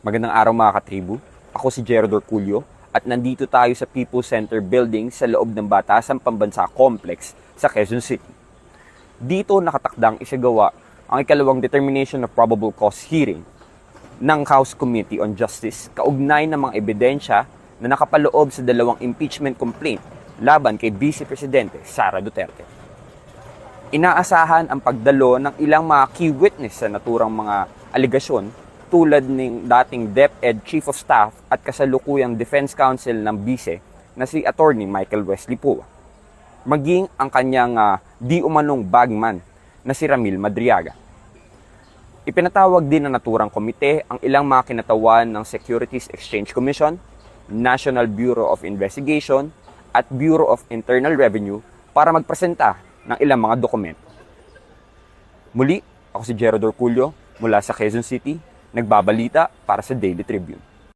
Magandang araw mga katribu. Ako si Gerald Orculio at nandito tayo sa People's Center Building sa loob ng Batasan Pambansa Complex sa Quezon City. Dito nakatakdang isagawa ang ikalawang Determination of Probable Cause hearing ng House Committee on Justice kaugnay ng mga ebidensya na nakapaloob sa dalawang impeachment complaint laban kay Vice Presidente Sara Duterte. Inaasahan ang pagdalo ng ilang mga key witness sa naturang mga aligasyon tulad ng dating DepEd Chief of Staff at kasalukuyang Defense Counsel ng Vice na si Attorney Michael Wesley Pua. Maging ang kanyang di umanong bagman na si Ramil Madriaga. Ipinatawag din ng naturang komite ang ilang mga kinatawan ng Securities Exchange Commission, National Bureau of Investigation at Bureau of Internal Revenue para magpresenta ng ilang mga dokumento. Muli, ako si Gerald Orculio mula sa Quezon City, nagbabalita para sa Daily Tribune.